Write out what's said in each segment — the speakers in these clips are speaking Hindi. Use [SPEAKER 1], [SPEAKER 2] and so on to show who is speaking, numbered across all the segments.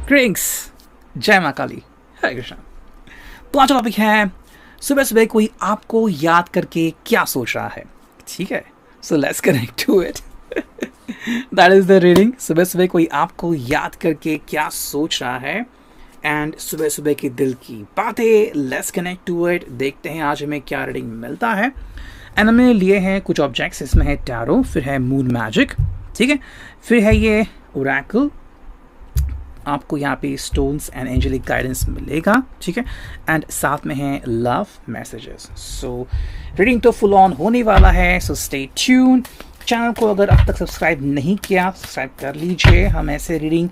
[SPEAKER 1] ग्रीटिंग्स, जय माँ काली, हरे कृष्णा। तो आज टॉपिक है सुबह सुबह कोई आपको याद करके क्या सोच रहा है। ठीक है, so let's connect to it. That is the reading. सुबह सुबह कोई आपको याद करके क्या सोच रहा है एंड सुबह सुबह की दिल की बातें। Let's connect to it. देखते हैं आज हमें क्या रीडिंग मिलता है। एंड हमने लिए हैं कुछ ऑब्जेक्ट्स। इसमें है टैरो, फिर है मून मैजिक, ठीक है, फिर है ये ओरेकल। आपको यहाँ पे स्टोन्स एंड एंजेलिक गाइडेंस मिलेगा, ठीक है, एंड साथ में है लव मैसेजेस। सो रीडिंग तो फुल ऑन होने वाला है, सो स्टे ट्यून। चैनल को अगर अब तक सब्सक्राइब नहीं किया, सब्सक्राइब कर लीजिए। हम ऐसे रीडिंग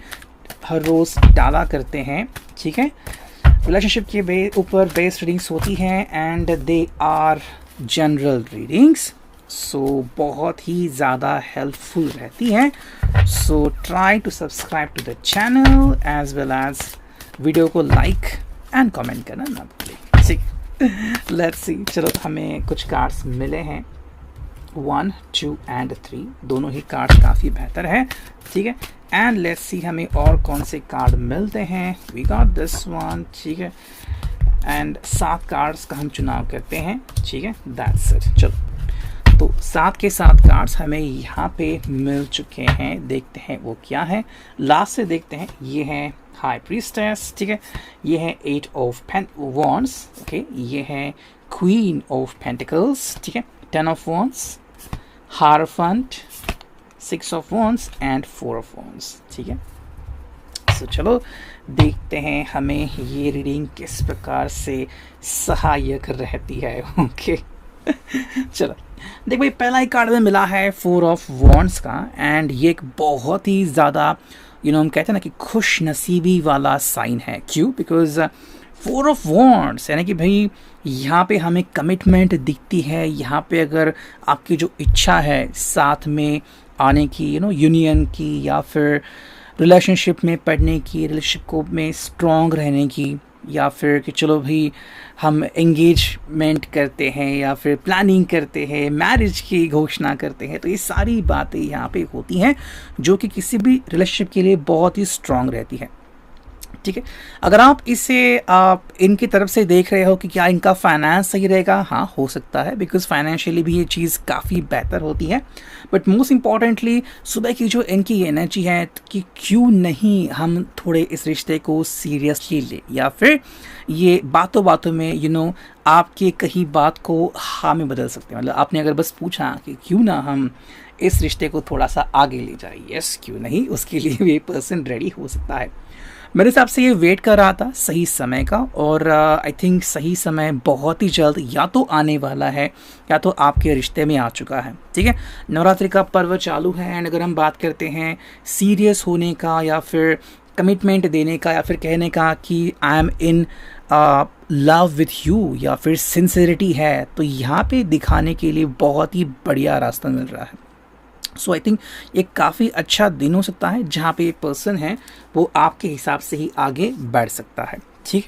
[SPEAKER 1] हर रोज़ डाला करते हैं, ठीक है। रिलेशनशिप के ऊपर बेस्ड रीडिंग्स होती हैं and they are general readings, so बहुत ही ज़्यादा हेल्पफुल रहती हैं। So try to subscribe to the channel as well as video को लाइक एंड कमेंट करना ना भूलें, ठीक। Let's see. चलो, हमें कुछ कार्ड्स मिले हैं 1, 2 एंड 3। दोनों ही कार्ड्स काफ़ी बेहतर है, ठीक है। एंड लेट्स सी हमें और कौन से कार्ड मिलते हैं। वी गॉट दिस वन, ठीक है, एंड 7 कार्ड्स का हम चुनाव करते हैं, ठीक है। That's it. चलो, तो 7 के 7 कार्ड्स हमें यहाँ पे मिल चुके हैं। देखते हैं वो क्या है। लास्ट से देखते हैं। ये है हाई प्रीस्टेस, ठीक है। ये है 8 ऑफ वॉन्ड्स, ओके। ये है क्वीन ऑफ पेंटिकल्स, ठीक है। 10 of wands, hierophant, 6 of wands and 4 of wands, ठीक है। तो चलो देखते हैं हमें ये रीडिंग किस प्रकार से सहायक रहती है, ओके। चलो देख भाई, पहला ही कार्ड में मिला है 4 ऑफ वॉन्ड्स का एंड ये एक बहुत ही ज़्यादा हम कहते हैं ना कि खुश नसीबी वाला साइन है। क्यों? बिकॉज 4 ऑफ वॉन्ड्स यानी कि भाई यहाँ पे हमें कमिटमेंट दिखती है। यहाँ पे अगर आपकी जो इच्छा है साथ में आने की, यूनियन की, या फिर रिलेशनशिप में पढ़ने की, रिलेशनशिप को में स्ट्रॉन्ग रहने की, या फिर कि चलो भाई हम एंगेजमेंट करते हैं या फिर प्लानिंग करते हैं, मैरिज की घोषणा करते हैं, तो ये सारी बातें यहाँ पे होती हैं जो कि किसी भी रिलेशनशिप के लिए बहुत ही स्ट्रॉन्ग रहती है, ठीक है। अगर आप इसे इनकी तरफ से देख रहे हो कि क्या इनका फाइनेंस सही रहेगा, हाँ हो सकता है, बिकॉज फाइनेंशियली भी ये चीज़ काफ़ी बेहतर होती है। बट मोस्ट इम्पॉर्टेंटली सुबह की जो इनकी एनर्जी है कि क्यों नहीं हम थोड़े इस रिश्ते को सीरियसली ले, या फिर ये बातों बातों में आपके कहीं बात को हाँ में बदल सकते हैं। मतलब आपने अगर बस पूछा कि क्यों ना हम इस रिश्ते को थोड़ा सा आगे ले जाए, यस क्यों नहीं, उसके लिए ये पर्सन रेडी हो सकता है। मेरे हिसाब से ये वेट कर रहा था सही समय का, और आई थिंक सही समय बहुत ही जल्द या तो आने वाला है या तो आपके रिश्ते में आ चुका है, ठीक है। नवरात्रि का पर्व चालू है एंड अगर हम बात करते हैं सीरियस होने का या फिर कमिटमेंट देने का या फिर कहने का कि I am in love with you या फिर सिंसियरिटी है, तो यहाँ पे दिखाने के लिए बहुत ही बढ़िया रास्ता मिल रहा है। सो आई थिंक ये काफ़ी अच्छा दिन हो सकता है जहाँ पे ये पर्सन है वो आपके हिसाब से ही आगे बढ़ सकता है, ठीक।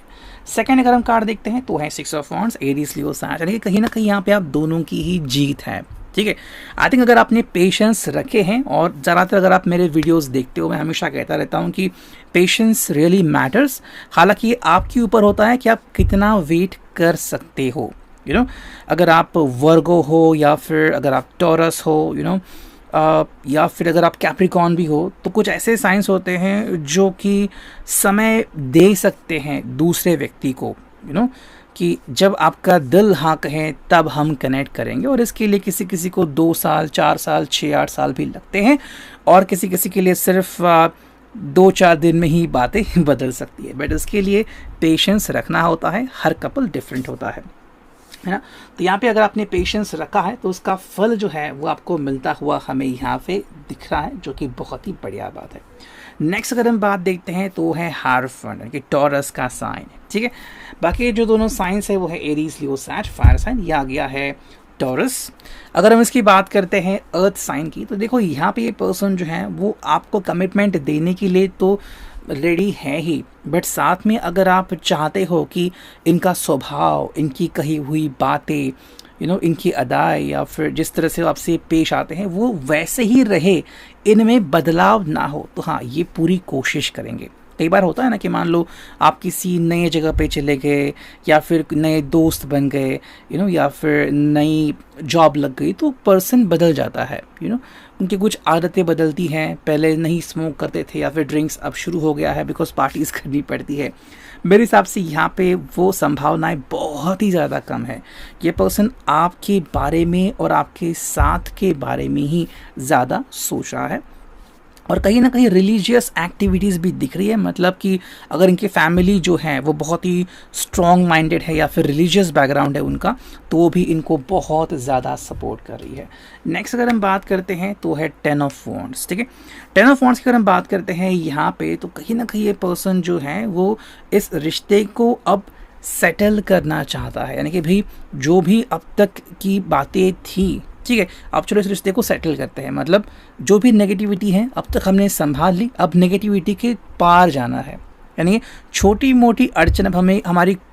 [SPEAKER 1] सेकंड अगर हम कार्ड देखते हैं तो है 6 ऑफ वॉन्ड्स, एरीज लियो साजिश, यानी कि कहीं ना कहीं यहाँ पे आप दोनों की ही जीत है, ठीक है। आई थिंक अगर आपने पेशेंस रखे हैं, और ज़्यादातर अगर आप मेरे वीडियोस देखते हो, मैं हमेशा कहता रहता हूँ कि पेशेंस रियली मैटर्स। हालांकि ये आपके ऊपर होता है कि आप कितना वेट कर सकते हो, अगर आप वर्गो हो या फिर अगर आप टॉरस हो, या फिर अगर आप कैप्रिकॉन भी हो, तो कुछ ऐसे साइंस होते हैं जो कि समय दे सकते हैं दूसरे व्यक्ति को, कि जब आपका दिल हाँ कहे तब हम कनेक्ट करेंगे। और इसके लिए किसी किसी को 2 साल, 4 साल, 6-8 साल भी लगते हैं, और किसी किसी के लिए सिर्फ 2-4 दिन में ही बातें बदल सकती है। बट इसके लिए पेशेंस रखना होता है। हर कपल डिफरेंट होता है ना। तो यहाँ पे अगर आपने पेशेंस रखा है तो उसका फल जो है वो आपको मिलता हुआ हमें यहाँ पे दिख रहा है, जो कि बहुत ही बढ़िया बात है। नेक्स्ट अगर हम बात देखते हैं तो है हायरोफेंट, यानी कि टॉरस का साइन, ठीक है। बाकी जो दोनों साइंस है वो है एरीज लियो सैज फायर साइन। ये आ गया है टॉरस। अगर हम इसकी बात करते हैं अर्थ साइन की, तो देखो यहाँ पे ये पर्सन जो है वो आपको कमिटमेंट देने के लिए तो रेडी है ही, बट साथ में अगर आप चाहते हो कि इनका स्वभाव, इनकी कही हुई बातें, इनकी अदाएँ या फिर जिस तरह से आपसे पेश आते हैं वो वैसे ही रहे, इनमें बदलाव ना हो, तो हाँ ये पूरी कोशिश करेंगे। कई बार होता है ना कि मान लो आप किसी नए जगह पे चले गए या फिर नए दोस्त बन गए, या फिर नई जॉब लग गई, तो पर्सन बदल जाता है, उनकी कुछ आदतें बदलती हैं। पहले नहीं स्मोक करते थे या फिर ड्रिंक्स अब शुरू हो गया है बिकॉज पार्टीज करनी पड़ती है। मेरे हिसाब से यहाँ पे वो संभावनाएं बहुत ही ज़्यादा कम है। ये पर्सन आपके बारे में और आपके साथ के बारे में ही ज़्यादा सोच रहा है। और कहीं ना कहीं रिलीजियस एक्टिविटीज़ भी दिख रही है, मतलब कि अगर इनकी फैमिली जो है वो बहुत ही स्ट्रॉन्ग माइंडेड है या फिर रिलीजियस बैकग्राउंड है उनका, तो वो भी इनको बहुत ज़्यादा सपोर्ट कर रही है। नेक्स्ट अगर हम बात करते हैं तो है 10 ऑफ वॉन्ड्स। ठीक है, 10 ऑफ वॉन्ड्स की अगर हम बात करते हैं यहाँ पे, तो कहीं ना कहीं ये पर्सन जो है वो इस रिश्ते को अब सेटल करना चाहता है, यानी कि भाई जो भी अब तक की बातें थी, ठीक है, अब चलो इस रिश्ते को सेटल करते हैं। मतलब जो भी नेगेटिविटी है अब तक हमने संभाल ली, अब नेगेटिविटी के पार जाना है, यानी छोटी मोटी अड़चन अब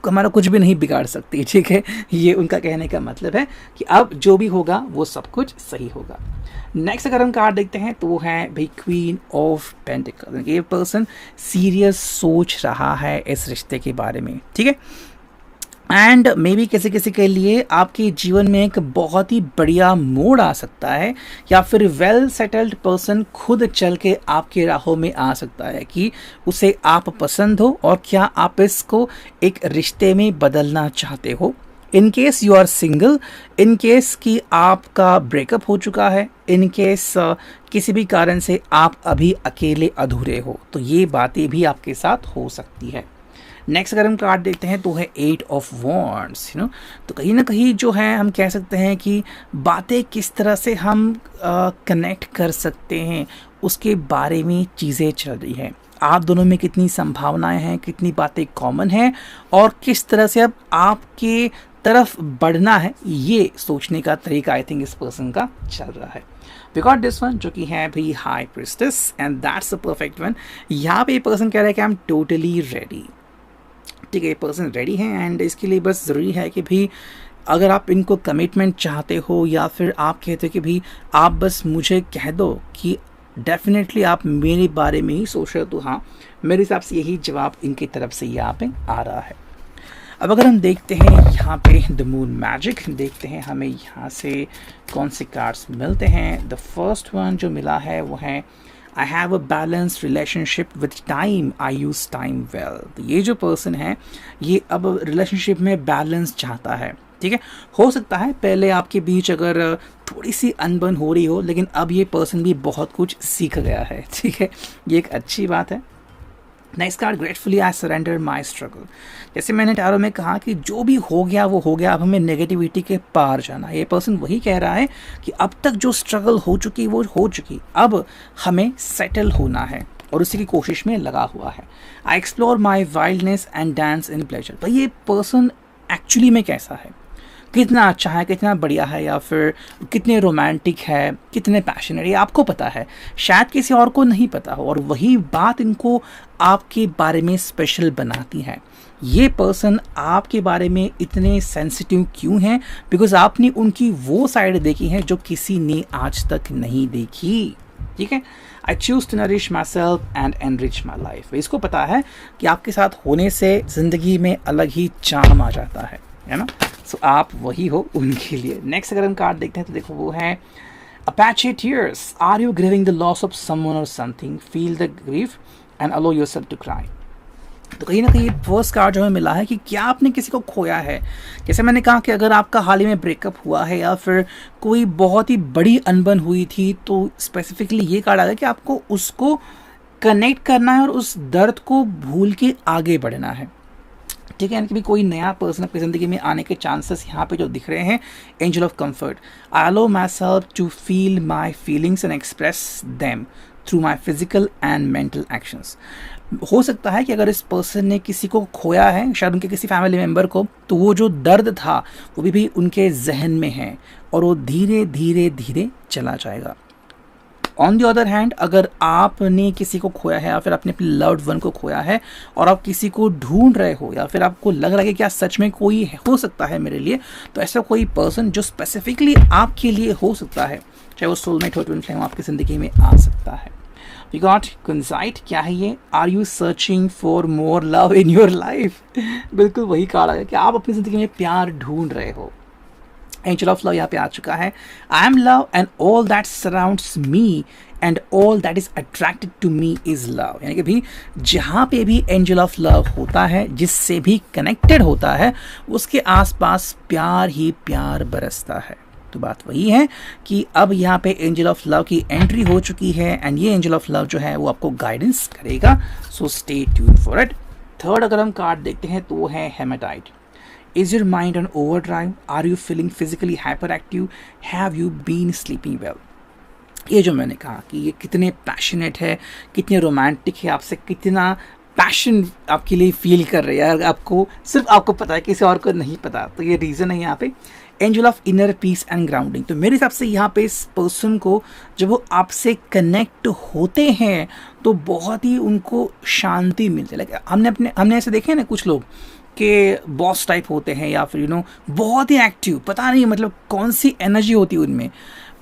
[SPEAKER 1] हमारा कुछ भी नहीं बिगाड़ सकती। ठीक है, ये उनका कहने का मतलब है कि अब जो भी होगा वो सब कुछ सही होगा। नेक्स्ट अगर हम कार्ड देखते हैं तो वो है भाई क्वीन ऑफ पेंटिकल्स। ये पर्सन सीरियस सोच रहा है इस रिश्ते के बारे में। ठीक है, एंड मे बी किसी किसी के लिए आपके जीवन में एक बहुत ही बढ़िया मोड़ आ सकता है, या फिर वेल सेटल्ड पर्सन खुद चल के आपके राहों में आ सकता है कि उसे आप पसंद हो और क्या आप इसको एक रिश्ते में बदलना चाहते हो। In case you are single, in case कि आपका ब्रेकअप हो चुका है, इन केस किसी भी कारण से आप अभी अकेले अधूरे हो, तो ये बातें भी आपके साथ हो सकती है। नेक्स्ट अगर हम कार्ड देखते हैं तो है 8 ऑफ वॉन्ड्स। तो कहीं ना कहीं जो है हम कह सकते हैं कि बातें किस तरह से हम कनेक्ट कर सकते हैं उसके बारे में चीज़ें चल रही हैं। आप दोनों में कितनी संभावनाएं हैं, कितनी बातें कॉमन हैं और किस तरह से अब आपके तरफ बढ़ना है, ये सोचने का तरीका आई थिंक इस पर्सन का चल रहा है। वी गॉट दिस वन जो कि है भाई high priestess, and that's a perfect one. यहाँ पे पर्सन कह रहा है कि आई एम टोटली रेडी। ठीक है, ये पर्सन रेडी है एंड इसके लिए बस ज़रूरी है कि भाई अगर आप इनको कमिटमेंट चाहते हो या फिर आप कहते हो कि भाई आप बस मुझे कह दो कि डेफिनेटली आप मेरे बारे में ही सोच रहे हो, तो हाँ मेरे हिसाब से यही जवाब इनकी तरफ से यहाँ पे आ रहा है। अब अगर हम देखते हैं यहाँ पे द मून मैजिक, देखते हैं हमें यहाँ से कौन से कार्ड्स मिलते हैं। द फर्स्ट वन जो मिला है वो है I have a balanced relationship with time. I use time well. तो ये जो पर्सन है ये अब रिलेशनशिप में बैलेंस चाहता है। ठीक है, हो सकता है पहले आपके बीच अगर थोड़ी सी अनबन हो रही हो, लेकिन अब ये पर्सन भी बहुत कुछ सीख गया है। ठीक है, ये एक अच्छी बात है। Next card, gratefully I surrender my struggle. जैसे मैंने टैरो में कहा कि जो भी हो गया वो हो गया, अब हमें नेगेटिविटी के पार जाना है। ये पर्सन वही कह रहा है कि अब तक जो स्ट्रगल हो चुकी वो हो चुकी, अब हमें सेटल होना है और उसी की कोशिश में लगा हुआ है। I explore my wildness and dance in pleasure. तो ये पर्सन एक्चुअली में कैसा है, कितना अच्छा है, कितना बढ़िया है, या फिर कितने रोमांटिक है, कितने पैशनेट, ये आपको पता है, शायद किसी और को नहीं पता हो, और वही बात इनको आपके बारे में स्पेशल बनाती है। ये पर्सन आपके बारे में इतने सेंसिटिव क्यों हैं? बिकॉज आपने उनकी वो साइड देखी है जो किसी ने आज तक नहीं देखी। ठीक है, I choose to nourish myself and enrich my life. इसको पता है कि आपके साथ होने से ज़िंदगी में अलग ही चार्म आ जाता है ना। सो आप वही हो उनके लिए। नेक्स्ट अगर हम कार्ड देखते हैं तो देखो वो है Apache tears. Are you grieving the loss of someone or something? Feel the grief and allow yourself to cry. तो कहीं ना कहीं फर्स्ट कार्ड जो हमें मिला है कि क्या आपने किसी को खोया है। जैसे मैंने कहा कि अगर आपका हाल ही में ब्रेकअप हुआ है या फिर कोई बहुत ही बड़ी अनबन हुई थी, तो स्पेसिफिकली ये कार्ड आ गया कि आपको उसको कनेक्ट करना है और उस दर्द को भूल के आगे बढ़ना है। ठीक है, यानी कि भी कोई नया पर्सन अपनी ज़िंदगी में आने के चांसेस यहाँ पे जो दिख रहे हैं। Angel of comfort, I allow myself to feel my feelings and express them. Through my physical and mental actions. हो सकता है कि अगर इस पर्सन ने किसी को खोया है, शायद उनके किसी फैमिली मेम्बर को, तो वो जो दर्द था वो भी उनके जहन में है और वो धीरे धीरे धीरे चला जाएगा। ऑन द अदर हैंड, अगर आपने किसी को खोया है या फिर आपने अपने लव्ड वन को खोया है और आप किसी को ढूंढ रहे हो या फिर आपको लग रहा है कि क्या सच में कोई हो सकता है मेरे लिए, तो ऐसा कोई पर्सन जो स्पेसिफिकली आपके लिए हो सकता है, चाहे वो सोलमेट हो, ट्विन फ्लेम, आपकी ज़िंदगी में आ सकता है। We got consight. क्या है ये? Are you searching for more love in your life? बिल्कुल वही कहा है कि आप अपनी ज़िंदगी में प्यार ढूंढ रहे हो। एंजल ऑफ लव यहाँ पे आ चुका है। I am love and all that surrounds me and all that is attracted to me is love. यानी कि भी जहाँ पे भी एंजल ऑफ लव होता है, जिससे भी कनेक्टेड होता है, उसके आसपास प्यार ही प्यार बरसता है। तो बात वही है कि अब यहाँ पे एंजल ऑफ लव की एंट्री हो चुकी है एंड ये एंजल ऑफ लव जो है वो आपको गाइडेंस करेगा। So stay tune for it. Third अगर हम कार्ड देखते हैं तो वो है haematite. Is your mind on overdrive? Are you feeling physically hyperactive? Have you been sleeping well? ये जो मैंने कहा कि ये कितने पैशनेट है, कितने रोमांटिक है, आपसे कितना पैशन आपके लिए फील कर रहे हैं, आपको सिर्फ आपको पता है, किसी और को नहीं पता। तो ये रीज़न है यहाँ पे angel of inner peace and grounding. तो मेरे हिसाब से यहाँ पे इस पर्सन को जब वो आपसे कनेक्ट होते हैं तो बहुत ही उनको शांति मिलती है। लाइक हमने ऐसे देखे हैं ना, कुछ लोग के बॉस टाइप होते हैं या फिर बहुत ही एक्टिव, पता नहीं मतलब कौन सी एनर्जी होती है उनमें,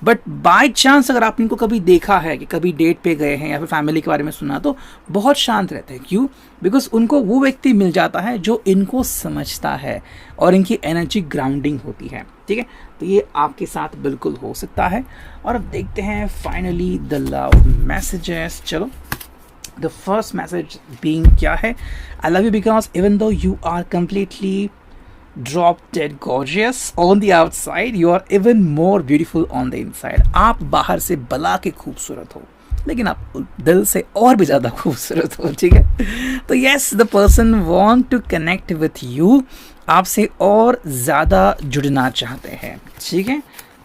[SPEAKER 1] बट बाय चांस अगर आप इनको कभी देखा है कि कभी डेट पे गए हैं या फिर फैमिली के बारे में सुना, तो बहुत शांत रहते हैं। क्यों? बिकॉज उनको वो व्यक्ति मिल जाता है जो इनको समझता है और इनकी एनर्जी ग्राउंडिंग होती है। ठीक है, तो ये आपके साथ बिल्कुल हो सकता है। और अब देखते हैं फाइनली द लव मैसेजेस। चलो, the first message being क्या है? I love you because even though you are completely drop dead gorgeous on the outside, you are even more beautiful on the inside. आप बाहर से बला के खूबसूरत हो, लेकिन आप दिल से और भी ज़्यादा खूबसूरत हो। ठीक है, तो yes, the person want to connect with you, आपसे और ज़्यादा जुड़ना चाहते हैं। ठीक है,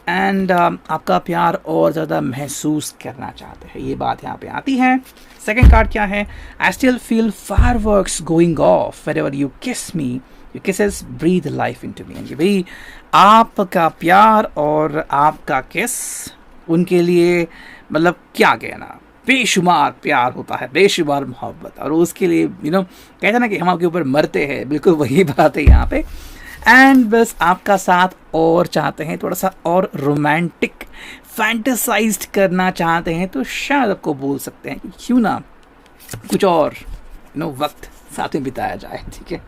[SPEAKER 1] एंड आपका प्यार और ज़्यादा महसूस करना चाहते हैं, ये बात यहाँ पे आती है। सेकेंड कार्ड क्या है? I still feel fireworks going off wherever you kiss me, your kisses breathe life into me. यानी भाई आपका प्यार और आपका किस उनके लिए मतलब क्या कहना, बेशुमार प्यार होता है, बेशुमार मोहब्बत, और उसके लिए कहते हैं ना कि हम आपके ऊपर मरते हैं, बिल्कुल वही बात है यहाँ पे। एंड बस आपका साथ और चाहते हैं, थोड़ा सा और रोमांटिक फैंटेसाइज्ड करना चाहते हैं, तो शायद आपको बोल सकते हैं कि क्यों ना कुछ और वक्त साथ में बिताया जाए। ठीक है,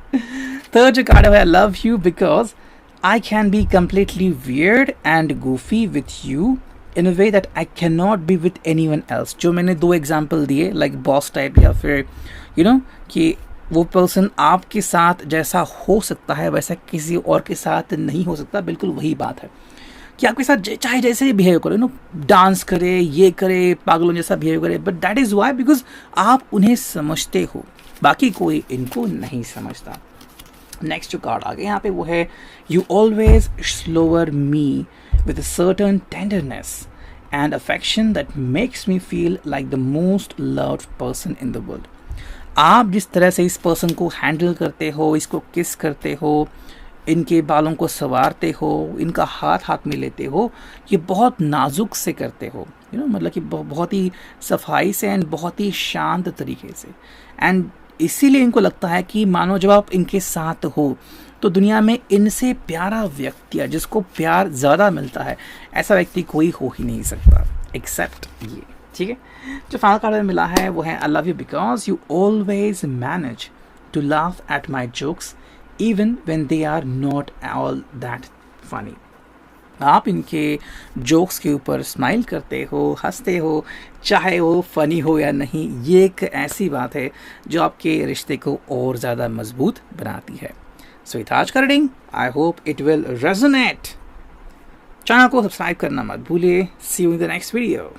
[SPEAKER 1] थर्ड जो कार्ड है, I love you because I can be completely weird and गोफी with you in a way that I can not be with any one else. जो मैंने दो एग्जाम्पल दिए, लाइक बॉस टाइप या फिर कि वो पर्सन आपके साथ जैसा हो सकता है वैसा किसी और के साथ नहीं हो सकता। बिल्कुल वही बात है कि आपके साथ चाहे जैसे बिहेव करे, डांस करे, ये करे, पागलों जैसा बिहेव करे, but that is why because आप उन्हें समझते हो, बाकी कोई इनको नहीं समझता। नेक्स्ट जो कार्ड आ गया यहाँ पे वो है you always slower me with a certain tenderness and affection that makes me feel like the most loved person in the world. आप जिस तरह से इस पर्सन को हैंडल करते हो, इसको किस करते हो, इनके बालों को संवारते हो, इनका हाथ में लेते हो, ये बहुत नाजुक से करते हो, मतलब कि बहुत ही सफाई से एंड बहुत ही शांत तरीके से। एंड इसीलिए इनको लगता है कि मानो जब आप इनके साथ हो तो दुनिया में इनसे प्यारा व्यक्ति जिसको प्यार ज़्यादा मिलता है, ऐसा व्यक्ति कोई हो ही नहीं सकता एक्सेप्ट ये। ठीक है, जो फाइनल कार्ड में मिला है वो है I love you because you always manage to laugh at my jokes even when they are not all that funny. आप इनके जोक्स के ऊपर स्माइल करते हो, हंसते हो, चाहे वो फ़नी हो या नहीं। ये एक ऐसी बात है जो आपके रिश्ते को और ज़्यादा मजबूत बनाती है। सो इट आज का reading, I hope it will resonate. Channel को सब्सक्राइब करना मत भूलिए। See you in the next video.